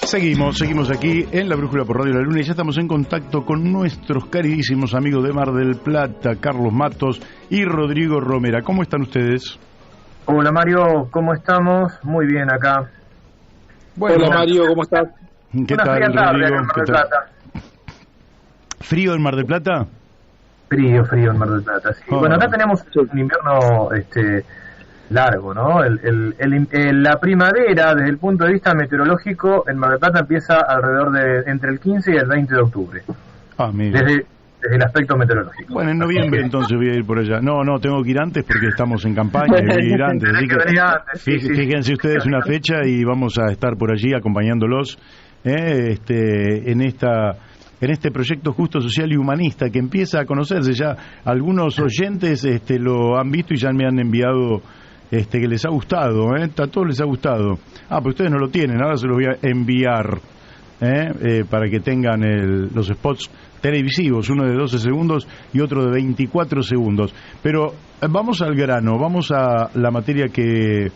Seguimos aquí en La Brújula por Radio La Luna y ya estamos en contacto con nuestros queridísimos amigos de Mar del Plata, Carlos Matos y Rodrigo Romera. ¿Cómo están ustedes? Hola Mario, ¿cómo estamos? Muy bien acá. Bueno, hola Mario, ¿cómo estás? ¿Qué tal, Rodrigo? ¿Qué tal? ¿Frío en Mar del Plata? Frío en Mar del Plata, sí. Bueno, acá tenemos un invierno largo, ¿no? La primavera, desde el punto de vista meteorológico, en Mar del Plata empieza alrededor de entre el 15 y el 20 de octubre. Ah, mira. Desde el aspecto meteorológico. Bueno, en noviembre entonces voy a ir por allá. No, tengo que ir antes porque estamos en campaña y voy a ir antes. Así que fíjense ustedes una fecha y vamos a estar por allí acompañándolos en este proyecto justo, social y humanista que empieza a conocerse ya. Algunos oyentes lo han visto y ya me han enviado que les ha gustado, a todos les ha gustado. Pero ustedes no lo tienen, ahora se los voy a enviar para que tengan los spots televisivos, uno de 12 segundos y otro de 24 segundos. Pero vamos al grano, vamos a la materia que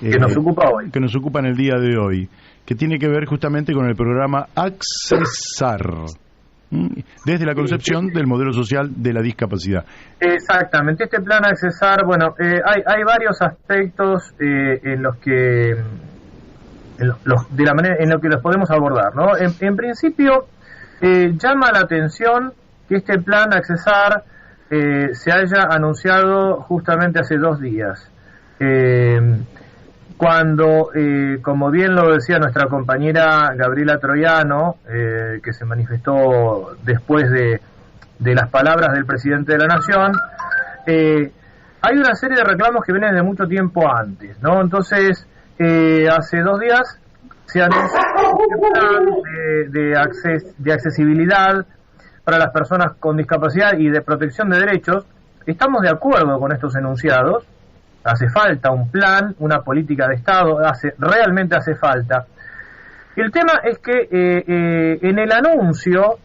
nos ocupa hoy. Que nos ocupa en el día de hoy, que tiene que ver justamente con el programa Accesar, desde la concepción del modelo social de la discapacidad. Exactamente, este plan Accesar, hay varios aspectos en los que los podemos abordar, ¿no? En principio, llama la atención que este plan Accesar se haya anunciado justamente hace 2 días. Cuando, como bien lo decía nuestra compañera Gabriela Troiano, que se manifestó después de las palabras del presidente de la Nación, hay una serie de reclamos que vienen de mucho tiempo antes, ¿no? Entonces, hace 2 días se anunció un plan de accesibilidad para las personas con discapacidad y de protección de derechos. Estamos de acuerdo con estos enunciados. Hace falta un plan, una política de Estado, realmente hace falta. El tema es que en el anuncio,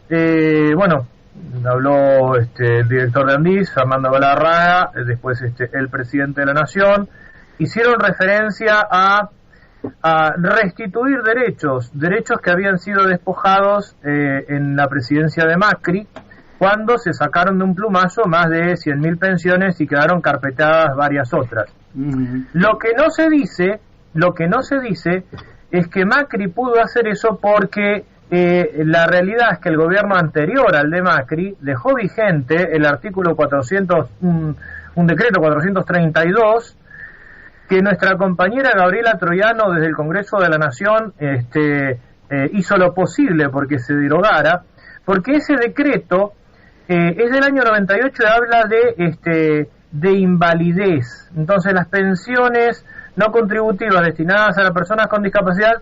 habló el director de Andis, Fernando Galarraga, después el presidente de la Nación, hicieron referencia a restituir derechos que habían sido despojados en la presidencia de Macri, cuando se sacaron de un plumazo más de 100.000 pensiones y quedaron carpetadas varias otras. Lo que no se dice es que Macri pudo hacer eso porque la realidad es que el gobierno anterior al de Macri dejó vigente el artículo 400, un decreto 432, que nuestra compañera Gabriela Troiano desde el Congreso de la Nación hizo lo posible porque se derogara, porque ese decreto es del año 98 y habla de invalidez. Entonces las pensiones no contributivas destinadas a las personas con discapacidad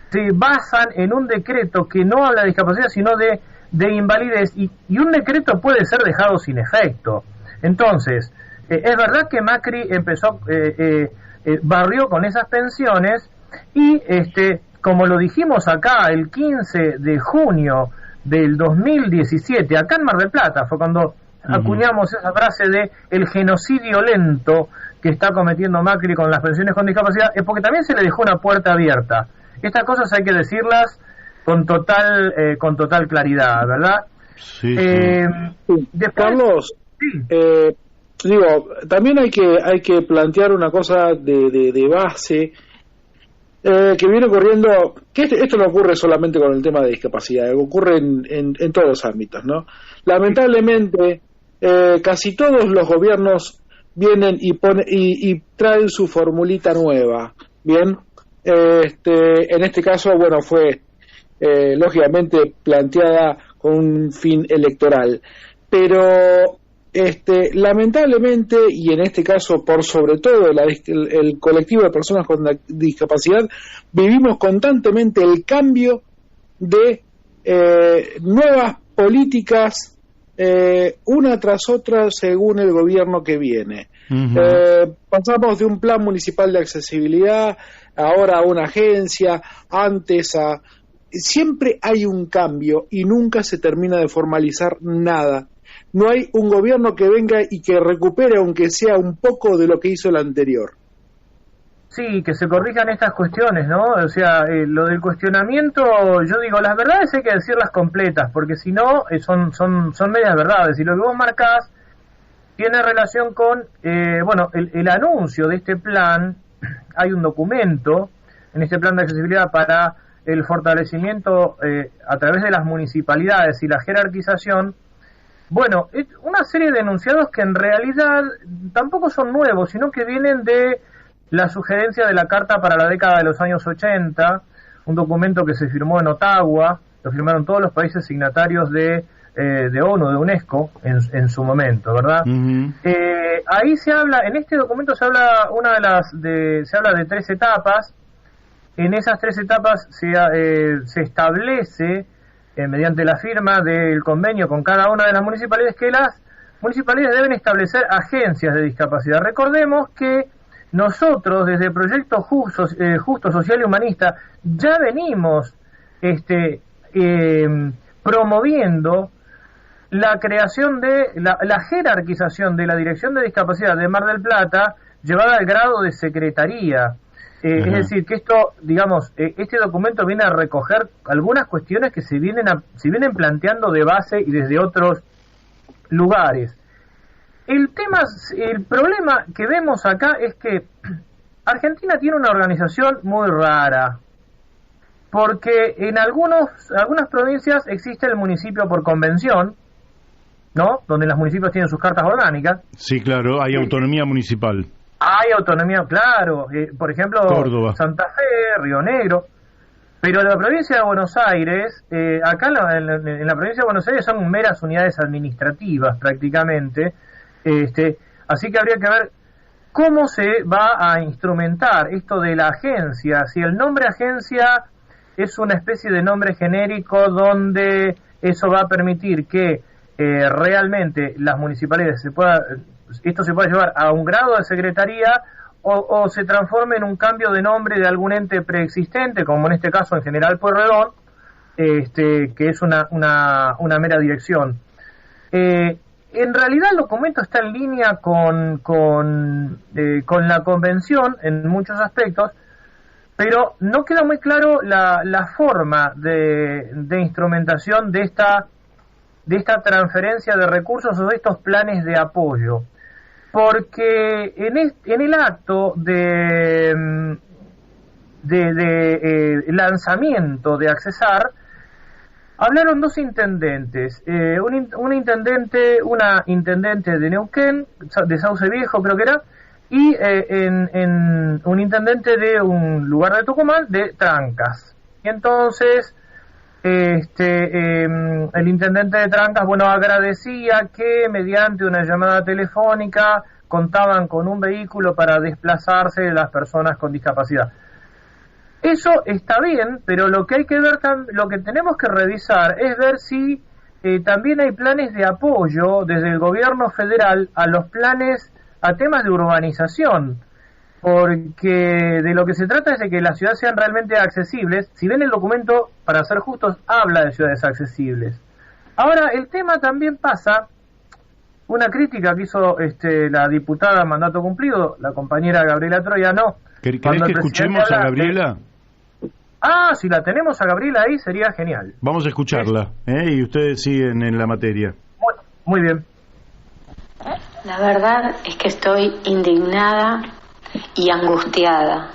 se basan en un decreto que no habla de discapacidad sino de invalidez, y un decreto puede ser dejado sin efecto. Entonces es verdad que Macri empezó barrió con esas pensiones y como lo dijimos acá el 15 de junio del 2017, acá en Mar del Plata, fue cuando acuñamos esa frase de el genocidio lento que está cometiendo Macri con las pensiones con discapacidad, es porque también se le dejó una puerta abierta. Estas cosas hay que decirlas con total claridad, ¿verdad? Sí. Después, Carlos, sí. También hay que plantear una cosa de base que viene ocurriendo, que esto no ocurre solamente con el tema de discapacidad, ocurre en todos los ámbitos, ¿no? Lamentablemente, casi todos los gobiernos vienen y traen su formulita nueva, ¿bien? En este caso, fue lógicamente planteada con un fin electoral, pero lamentablemente, y en este caso por sobre todo el colectivo de personas con discapacidad, vivimos constantemente el cambio de nuevas políticas una tras otra según el gobierno que viene. Pasamos de un plan municipal de accesibilidad, ahora a una agencia, antes a... Siempre hay un cambio y nunca se termina de formalizar nada. No hay un gobierno que venga y que recupere, aunque sea un poco, de lo que hizo el anterior. Sí, que se corrijan estas cuestiones, ¿no? O sea, lo del cuestionamiento, yo digo, las verdades hay que decirlas completas, porque si no, son medias verdades. Y lo que vos marcás tiene relación con, el anuncio de este plan. Hay un documento en este plan de accesibilidad para el fortalecimiento a través de las municipalidades y la jerarquización. Bueno, una serie de enunciados que en realidad tampoco son nuevos, sino que vienen de la sugerencia de la Carta para la década de los años 80, un documento que se firmó en Ottawa, lo firmaron todos los países signatarios de ONU, de UNESCO, en su momento, ¿verdad? Uh-huh. Ahí se habla, en este documento se habla se habla de 3 etapas. En esas 3 etapas se establece, mediante la firma del convenio con cada una de las municipalidades, que las municipalidades deben establecer agencias de discapacidad. Recordemos que nosotros, desde el Proyecto Justo, Social y Humanista, ya venimos promoviendo la creación de la jerarquización de la Dirección de Discapacidad de Mar del Plata, llevada al grado de secretaría. Es decir, que esto, digamos, este documento viene a recoger algunas cuestiones que se vienen planteando de base y desde otros lugares. El problema que vemos acá es que Argentina tiene una organización muy rara, porque en algunas provincias existe el municipio por convención, ¿no? Donde los municipios tienen sus cartas orgánicas. Sí, claro, hay autonomía municipal. Hay autonomía, claro. Por ejemplo, Córdoba, Santa Fe, Río Negro. Pero en la provincia de Buenos Aires, acá en la provincia de Buenos Aires son meras unidades administrativas prácticamente. Así que habría que ver cómo se va a instrumentar esto de la agencia. Si el nombre agencia es una especie de nombre genérico donde eso va a permitir que realmente las municipalidades esto se pueda llevar a un grado de secretaría o se transforme en un cambio de nombre de algún ente preexistente, como en este caso en General Pueyrredón, que es una mera dirección. En realidad el documento está en línea con la convención en muchos aspectos, pero no queda muy claro la forma de instrumentación de esta transferencia de recursos o de estos planes de apoyo. Porque en el acto de lanzamiento de Accesar hablaron 2 intendentes, una intendente de Neuquén, de Sauce Viejo creo que era, y un intendente de un lugar de Tucumán, de Trancas. Y entonces el intendente de Trancas, agradecía que mediante una llamada telefónica contaban con un vehículo para desplazarse de las personas con discapacidad. Eso está bien, pero lo que hay que ver, lo que tenemos que revisar es ver si también hay planes de apoyo desde el gobierno federal a temas de urbanización, porque de lo que se trata es de que las ciudades sean realmente accesibles. Si bien el documento, para ser justos, habla de ciudades accesibles. Ahora, el tema también pasa, una crítica que hizo la diputada mandato cumplido, la compañera Gabriela Troyano. ¿Querés que escuchemos a Gabriela? Si la tenemos a Gabriela ahí, sería genial. Vamos a escucharla, y ustedes siguen en la materia. Muy bien. La verdad es que estoy indignada y angustiada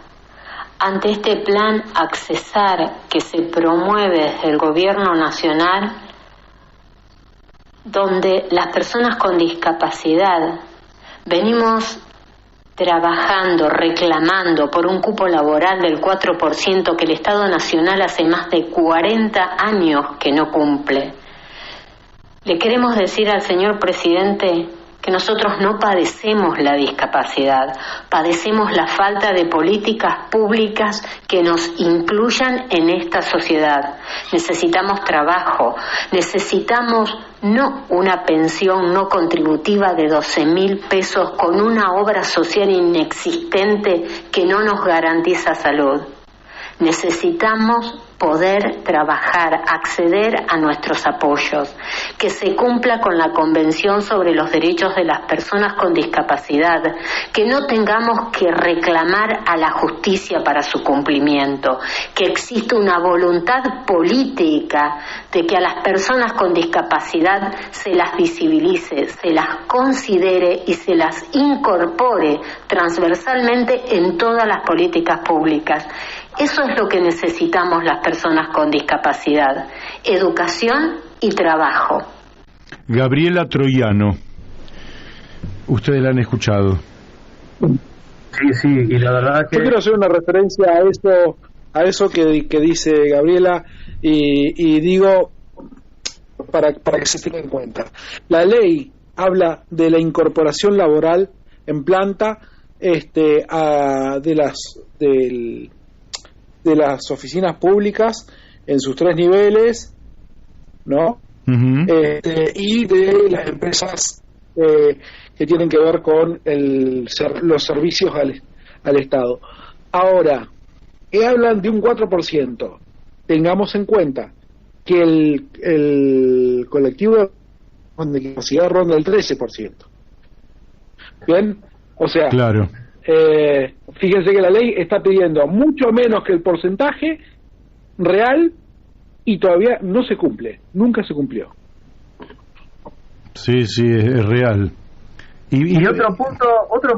ante este plan Accesar que se promueve desde el gobierno nacional, donde las personas con discapacidad venimos trabajando, reclamando por un cupo laboral del 4% que el Estado Nacional hace más de 40 años que no cumple. Le queremos decir al señor presidente que nosotros no padecemos la discapacidad, padecemos la falta de políticas públicas que nos incluyan en esta sociedad. Necesitamos trabajo, necesitamos no una pensión no contributiva de 12.000 pesos con una obra social inexistente que no nos garantiza salud. Necesitamos poder trabajar, acceder a nuestros apoyos, que se cumpla con la Convención sobre los Derechos de las Personas con Discapacidad, que no tengamos que reclamar a la justicia para su cumplimiento, que exista una voluntad política de que a las personas con discapacidad se las visibilice, se las considere y se las incorpore transversalmente en todas las políticas públicas. Eso es lo que necesitamos las personas con discapacidad: educación y trabajo. Gabriela Troiano, ustedes la han escuchado. Sí, y la verdad que... Yo quiero hacer una referencia a eso que dice Gabriela, y digo, para que se tenga en cuenta. La ley habla de la incorporación laboral en planta de las oficinas públicas en sus 3 niveles, ¿no? Uh-huh. Y de las empresas que tienen que ver con los servicios al Estado. Ahora, hablan de un 4%. Tengamos en cuenta que el colectivo con discapacidad ronda el 13%. ¿Bien? O sea, claro. Fíjense que la ley está pidiendo mucho menos que el porcentaje real y todavía no se cumple, nunca se cumplió. Sí, es real. Y otro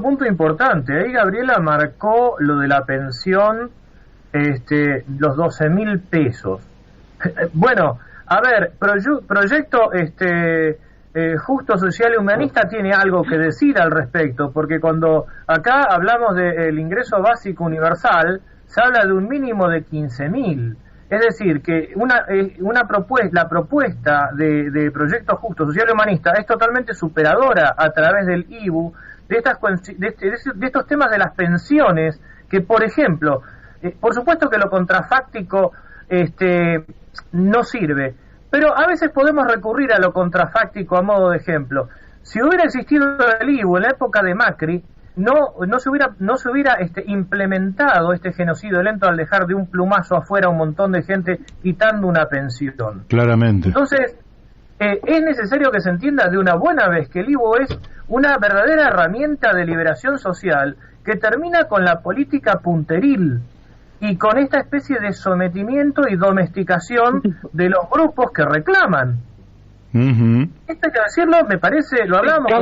punto importante, ahí Gabriela marcó lo de la pensión, los 12.000 pesos. Bueno, a ver, proyecto Justo, Social y Humanista tiene algo que decir al respecto, porque cuando acá hablamos del ingreso básico universal, se habla de un mínimo de 15.000. Es decir, que la propuesta de Proyecto Justo, Social y Humanista es totalmente superadora a través del IBU de estos temas de las pensiones, que por ejemplo, por supuesto que lo contrafáctico no sirve, pero a veces podemos recurrir a lo contrafáctico a modo de ejemplo. Si hubiera existido el IBU en la época de Macri, no se hubiera implementado este genocidio lento al dejar de un plumazo afuera a un montón de gente quitando una pensión. Claramente. Entonces, es necesario que se entienda de una buena vez que el IBU es una verdadera herramienta de liberación social que termina con la política punteril y con esta especie de sometimiento y domesticación de los grupos que reclaman. Uh-huh. Esto hay que decirlo, me parece, lo hablamos.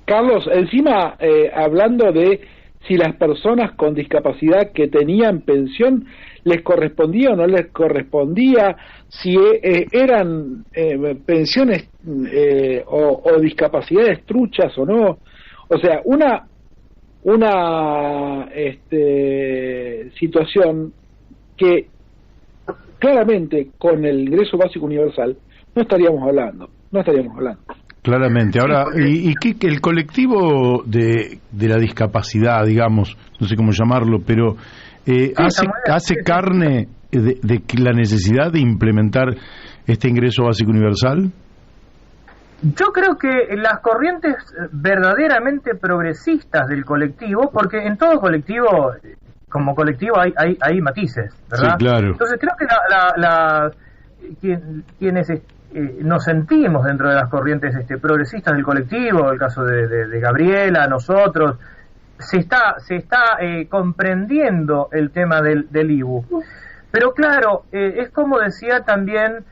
Carlos, encima hablando de si las personas con discapacidad que tenían pensión les correspondía o no les correspondía, si eran pensiones o discapacidades truchas o no. O sea, una situación que claramente con el ingreso básico universal no estaríamos hablando. Claramente. Ahora, ¿y qué el colectivo de la discapacidad, digamos, no sé cómo llamarlo, pero hace carne de la necesidad de implementar este ingreso básico universal? Yo creo que las corrientes verdaderamente progresistas del colectivo, porque en todo colectivo, como colectivo hay matices, ¿verdad? Sí, claro. Entonces creo que quienes nos sentimos dentro de las corrientes progresistas del colectivo, el caso de Gabriela, nosotros, se está comprendiendo el tema del IBU. Pero claro, es como decía también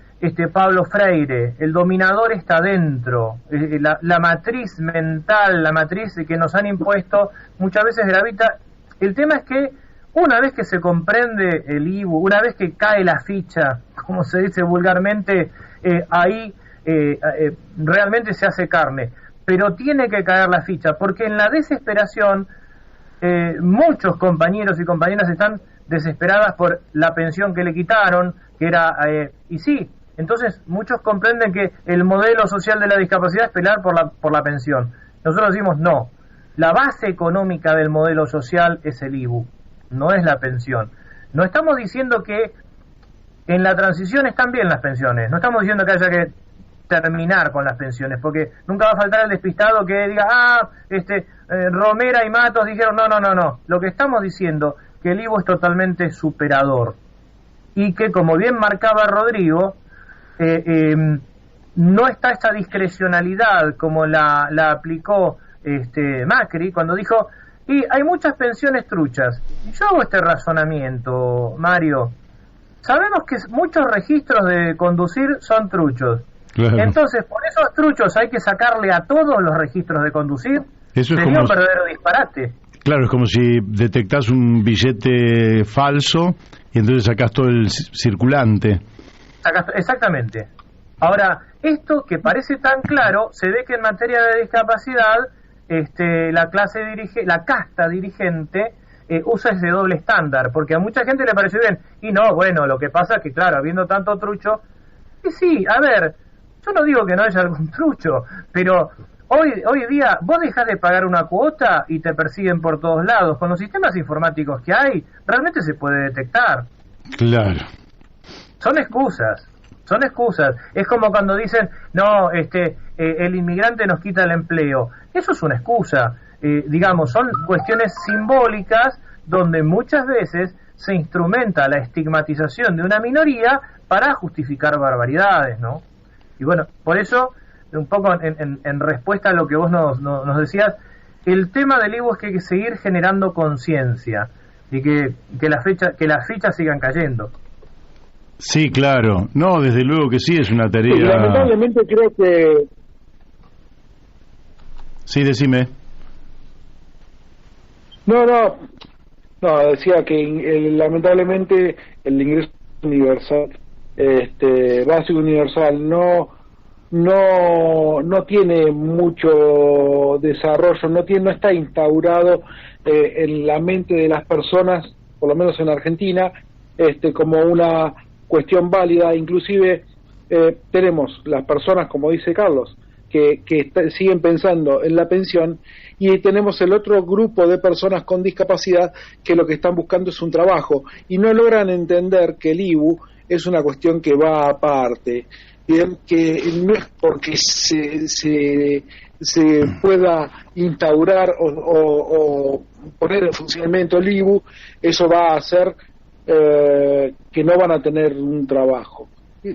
Pablo Freire, el dominador está dentro, la matriz mental, la matriz que nos han impuesto muchas veces gravita. El tema es que una vez que se comprende el IBU, una vez que cae la ficha, como se dice vulgarmente, ahí realmente se hace carne, pero tiene que caer la ficha, porque en la desesperación muchos compañeros y compañeras están desesperadas por la pensión que le quitaron, que era, y sí, entonces muchos comprenden que el modelo social de la discapacidad es pelear por la pensión. Nosotros decimos no, la base económica del modelo social es el IBU, no es la pensión. No estamos diciendo que en la transición están bien las pensiones, no estamos diciendo que haya que terminar con las pensiones, porque nunca va a faltar el despistado que diga, Romera y Matos dijeron, no, lo que estamos diciendo que el IVU es totalmente superador y que, como bien marcaba Rodrigo, no está esta discrecionalidad como la aplicó Macri cuando dijo, y hay muchas pensiones truchas. Y yo hago este razonamiento, Mario. Sabemos que muchos registros de conducir son truchos. Claro. Entonces, por esos truchos hay que sacarle a todos los registros de conducir. Eso sería un verdadero disparate. Claro, es como si detectás un billete falso y entonces sacás todo el circulante. Exactamente. Ahora, esto que parece tan claro, se ve que en materia de discapacidad, la casta dirigente usa ese doble estándar, porque a mucha gente le pareció bien, y no, bueno, lo que pasa es que, claro, habiendo tanto trucho, y sí, a ver, yo no digo que no haya algún trucho, pero hoy día vos dejás de pagar una cuota y te persiguen por todos lados. Con los sistemas informáticos que hay, realmente se puede detectar. Claro. Son excusas. Es como cuando dicen, no, el inmigrante nos quita el empleo. Eso es una excusa. Digamos, son cuestiones simbólicas donde muchas veces se instrumenta la estigmatización de una minoría para justificar barbaridades, ¿no? Y bueno, por eso, un poco en respuesta a lo que vos nos decías, el tema del IVU es que hay que seguir generando conciencia y que las fichas sigan cayendo. Sí, claro. No, desde luego que sí, es una tarea... Sí, lamentablemente creo que... Sí, decime. No, decía que lamentablemente el ingreso universal, básico universal, no tiene mucho desarrollo, no está instaurado en la mente de las personas, por lo menos en Argentina, como una cuestión válida. Inclusive tenemos las personas, como dice Carlos, que siguen pensando en la pensión, y tenemos el otro grupo de personas con discapacidad que lo que están buscando es un trabajo y no logran entender que el IVU es una cuestión que va aparte. Bien, que no es porque se pueda instaurar o poner en funcionamiento el IVU, eso va a hacer que no van a tener un trabajo.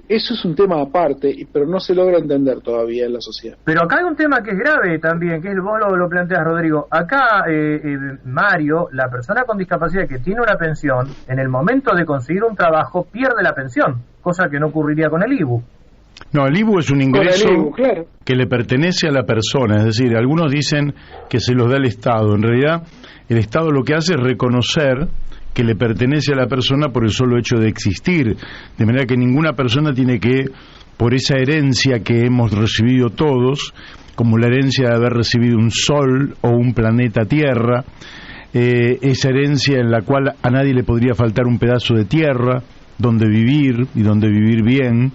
Eso es un tema aparte, pero no se logra entender todavía en la sociedad. Pero acá hay un tema que es grave también, que vos lo planteas, Rodrigo. Acá, Mario, la persona con discapacidad que tiene una pensión, en el momento de conseguir un trabajo, pierde la pensión, cosa que no ocurriría con el IVU. No, el IVU es un ingreso claro, que le pertenece a la persona, es decir, algunos dicen que se los da el Estado. En realidad, el Estado lo que hace es reconocer que le pertenece a la persona por el solo hecho de existir, de manera que ninguna persona tiene que, por esa herencia que hemos recibido todos, como la herencia de haber recibido un sol o un planeta Tierra, esa herencia en la cual a nadie le podría faltar un pedazo de tierra donde vivir y donde vivir bien,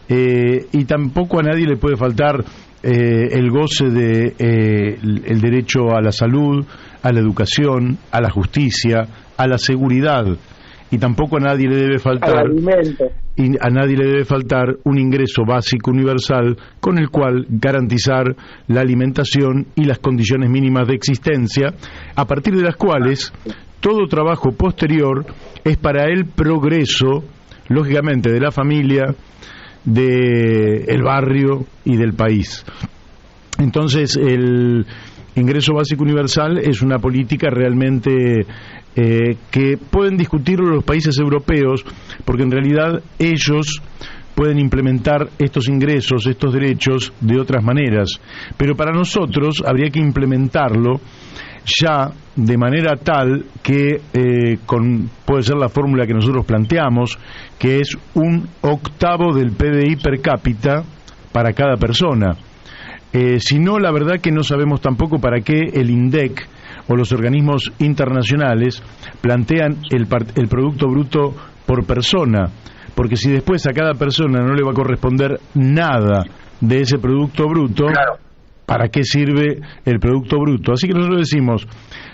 y tampoco a nadie le puede faltar el goce de el derecho a la salud, a la educación, a la justicia, a la seguridad, y tampoco a nadie le debe faltar un ingreso básico universal con el cual garantizar la alimentación y las condiciones mínimas de existencia, a partir de las cuales todo trabajo posterior es para el progreso, lógicamente, de la familia, del barrio y del país. Entonces, el ingreso básico universal es una política realmente que pueden discutirlo los países europeos, porque en realidad ellos pueden implementar estos ingresos, estos derechos de otras maneras, pero para nosotros habría que implementarlo ya de manera tal que puede ser la fórmula que nosotros planteamos, que es 1/8 del PBI per cápita para cada persona. Si no, la verdad que no sabemos tampoco para qué el INDEC o los organismos internacionales plantean el Producto Bruto por persona, porque si después a cada persona no le va a corresponder nada de ese Producto Bruto, claro, ¿para qué sirve el Producto Bruto? Así que nosotros decimos,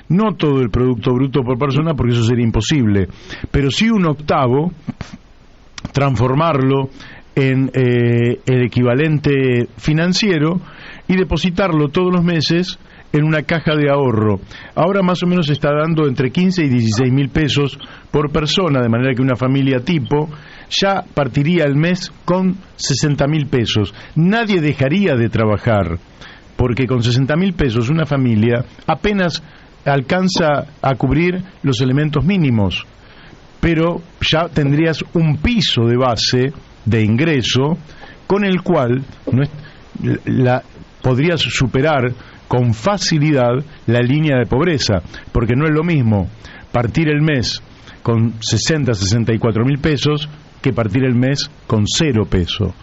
no todo el Producto Bruto por persona, porque eso sería imposible, pero sí 1/8, transformarlo en el equivalente financiero y depositarlo todos los meses en una caja de ahorro. Ahora más o menos se está dando entre 15 y 16 mil pesos por persona, de manera que una familia tipo ya partiría el mes con 60 mil pesos. Nadie dejaría de trabajar, porque con 60 mil pesos una familia apenas alcanza a cubrir los elementos mínimos, pero ya tendrías un piso de base de ingreso con el cual podrías superar con facilidad la línea de pobreza, porque no es lo mismo partir el mes con 60, 64 mil pesos que partir el mes con 0 pesos,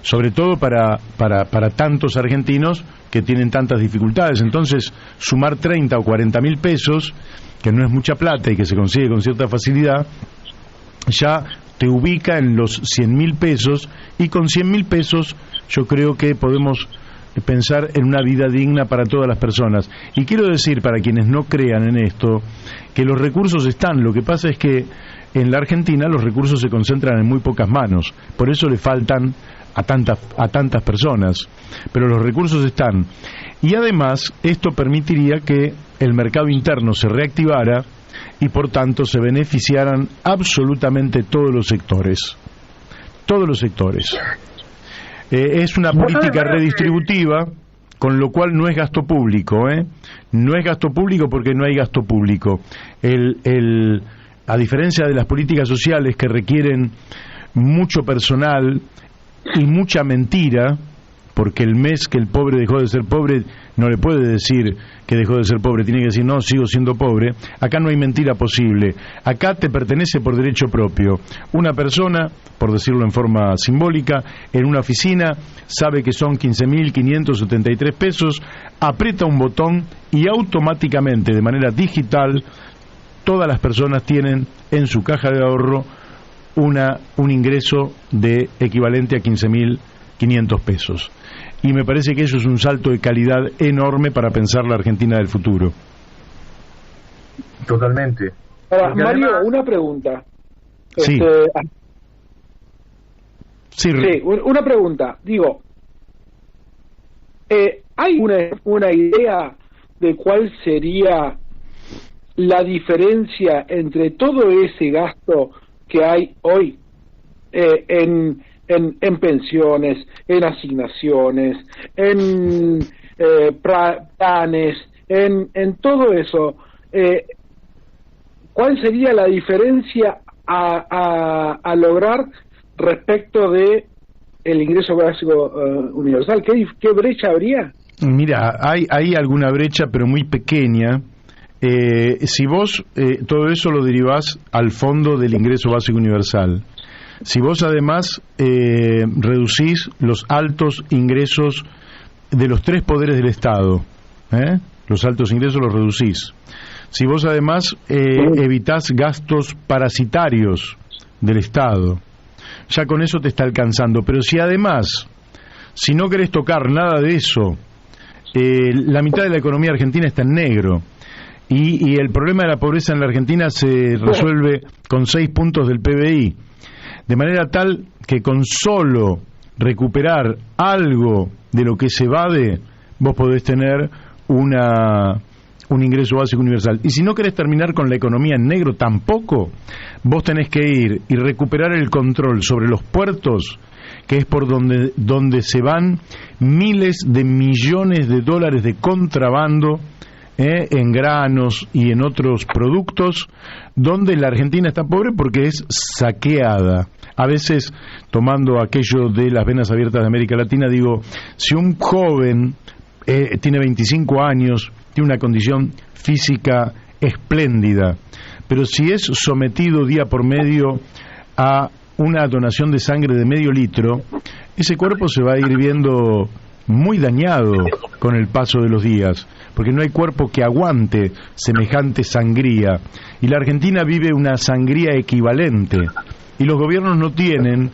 sobre todo para tantos argentinos que tienen tantas dificultades. Entonces, sumar 30 o 40 mil pesos, que no es mucha plata y que se consigue con cierta facilidad, ya te ubica en los 100 mil pesos, y con 100 mil pesos yo creo que podemos pensar en una vida digna para todas las personas. Y quiero decir, para quienes no crean en esto, que los recursos están. Lo que pasa es que en la Argentina los recursos se concentran en muy pocas manos, por eso le faltan a tantas personas, pero los recursos están. Y además esto permitiría que el mercado interno se reactivara y por tanto se beneficiaran absolutamente todos los sectores. Es una política redistributiva, con lo cual no es gasto público, no es gasto público porque no hay gasto público. A diferencia de las políticas sociales que requieren mucho personal y mucha mentira, porque el mes que el pobre dejó de ser pobre no le puede decir que dejó de ser pobre, tiene que decir no, sigo siendo pobre. Acá no hay mentira posible, acá te pertenece por derecho propio. Una persona, por decirlo en forma simbólica, en una oficina sabe que son 15.573 pesos, aprieta un botón y automáticamente, de manera digital, todas las personas tienen en su caja de ahorro un ingreso de equivalente a 15.500 pesos. Y me parece que eso es un salto de calidad enorme para pensar la Argentina del futuro. Totalmente. Ahora, Mario, una pregunta. Sí. Sí, una pregunta. Digo, ¿hay una idea de cuál sería la diferencia entre todo ese gasto que hay hoy en pensiones, en asignaciones, en planes, en todo eso? ¿Cuál sería la diferencia a lograr respecto de el ingreso básico universal? ¿Qué brecha habría? Mira, hay alguna brecha, pero muy pequeña. Si vos todo eso lo derivás al fondo del ingreso básico universal, si vos además reducís los altos ingresos de los 3 poderes del Estado, los altos ingresos los reducís, si vos además evitás gastos parasitarios del Estado, ya con eso te está alcanzando. Pero si además, si no querés tocar nada de eso, la mitad de la economía argentina está en negro, y el problema de la pobreza en la Argentina se resuelve con 6 puntos del PBI, de manera tal que con solo recuperar algo de lo que se evade, vos podés tener un ingreso básico universal. Y si no querés terminar con la economía en negro tampoco, vos tenés que ir y recuperar el control sobre los puertos, que es por donde se van miles de millones de dólares de contrabando en granos y en otros productos, donde la Argentina está pobre porque es saqueada. A veces, tomando aquello de las venas abiertas de América Latina, digo, si un joven tiene 25 años, tiene una condición física espléndida, pero si es sometido día por medio a una donación de sangre de medio litro, ese cuerpo se va a ir viendo muy dañado con el paso de los días, porque no hay cuerpo que aguante semejante sangría, y la Argentina vive una sangría equivalente, y los gobiernos no tienen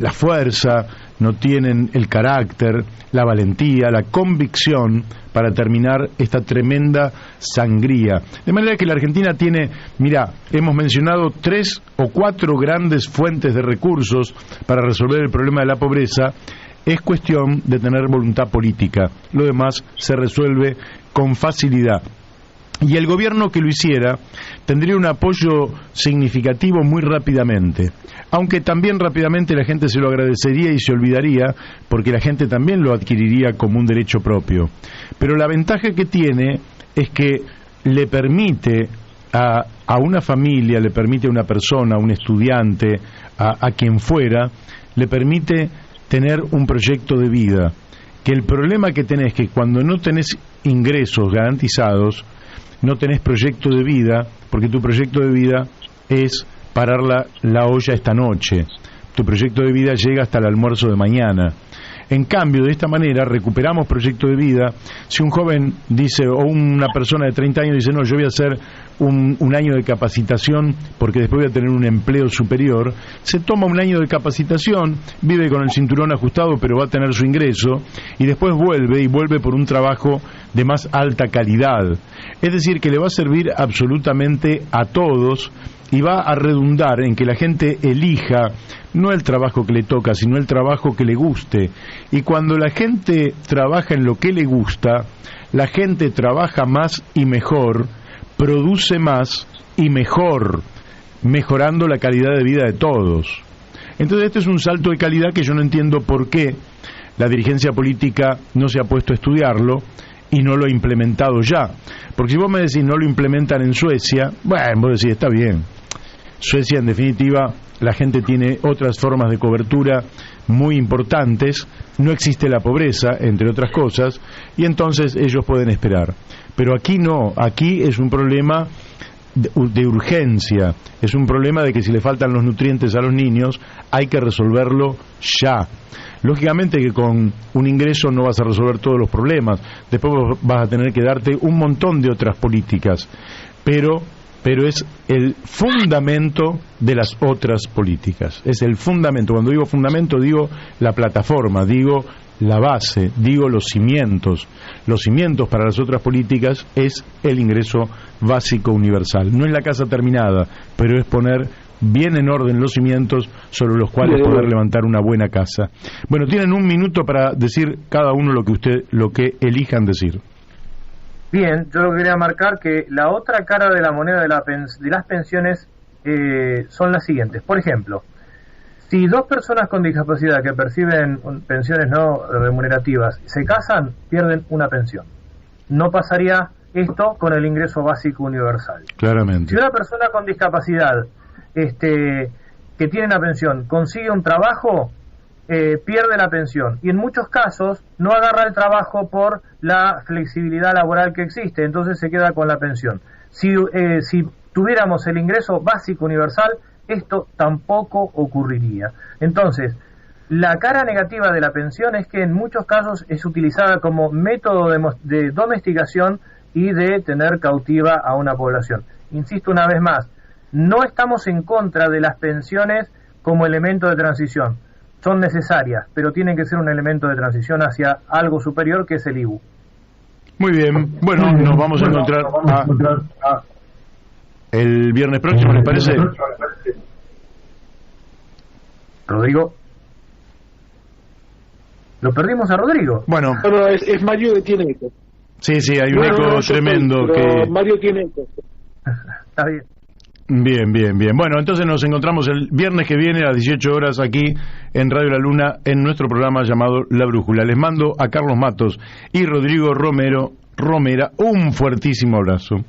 la fuerza, no tienen el carácter, la valentía, la convicción para terminar esta tremenda sangría. De manera que la Argentina tiene, mira, hemos mencionado 3 o 4 grandes fuentes de recursos para resolver el problema de la pobreza. Es cuestión de tener voluntad política. Lo demás se resuelve con facilidad. Y el gobierno que lo hiciera tendría un apoyo significativo muy rápidamente, aunque también rápidamente la gente se lo agradecería y se olvidaría, porque la gente también lo adquiriría como un derecho propio. Pero la ventaja que tiene es que le permite a una familia, le permite a una persona, a un estudiante, a quien fuera, le permite tener un proyecto de vida. Que el problema que tenés es que cuando no tenés ingresos garantizados, no tenés proyecto de vida, porque tu proyecto de vida es parar la olla esta noche. Tu proyecto de vida llega hasta el almuerzo de mañana. En cambio, de esta manera recuperamos proyecto de vida. Si un joven dice, o una persona de 30 años dice, no, yo voy a hacer un año de capacitación porque después voy a tener un empleo superior, se toma un año de capacitación, vive con el cinturón ajustado, pero va a tener su ingreso, y después vuelve por un trabajo de más alta calidad. Es decir, que le va a servir absolutamente a todos y va a redundar en que la gente elija no el trabajo que le toca, sino el trabajo que le guste. Y cuando la gente trabaja en lo que le gusta, la gente trabaja más y mejor, produce más y mejor, mejorando la calidad de vida de todos. Entonces este es un salto de calidad que yo no entiendo por qué la dirigencia política no se ha puesto a estudiarlo y no lo ha implementado ya. Porque si vos me decís no lo implementan en Suecia, bueno, vos decís está bien. Suecia, en definitiva, la gente tiene otras formas de cobertura muy importantes, no existe la pobreza, entre otras cosas, y entonces ellos pueden esperar. Pero aquí no, aquí es un problema de urgencia, es un problema de que si le faltan los nutrientes a los niños, hay que resolverlo ya. Lógicamente que con un ingreso no vas a resolver todos los problemas, después vas a tener que darte un montón de otras políticas, pero es el fundamento de las otras políticas, es el fundamento. Cuando digo fundamento digo la plataforma, digo la base, digo los cimientos. Los cimientos para las otras políticas es el ingreso básico universal. No es la casa terminada, pero es poner bien en orden los cimientos sobre los cuales poder levantar una buena casa. Bueno, tienen un minuto para decir cada uno lo que elijan decir. Bien, yo lo quería marcar que la otra cara de la moneda de las pensiones son las siguientes. Por ejemplo, si 2 personas con discapacidad que perciben pensiones no remunerativas se casan, pierden una pensión. No pasaría esto con el ingreso básico universal. Claramente. Si una persona con discapacidad que tiene una pensión consigue un trabajo, pierde la pensión, y en muchos casos no agarra el trabajo por la flexibilidad laboral que existe, entonces se queda con la pensión. Si tuviéramos el ingreso básico universal, esto tampoco ocurriría. Entonces, la cara negativa de la pensión es que en muchos casos es utilizada como método de domesticación y de tener cautiva a una población. Insisto una vez más, no estamos en contra de las pensiones como elemento de transición. Son necesarias, pero tienen que ser un elemento de transición hacia algo superior, que es el IBU. Muy bien, bueno, nos vamos a encontrar el viernes próximo, ¿les parece? Rodrigo. ¿Lo perdimos a Rodrigo? Bueno, pero es Mario que tiene eco. Sí, hay un eco tremendo. Mario tiene eco. Está bien. Bien. Bueno, entonces nos encontramos el viernes que viene a las 18 horas aquí en Radio La Luna en nuestro programa llamado La Brújula. Les mando a Carlos Matos y Rodrigo Romera un fuertísimo abrazo.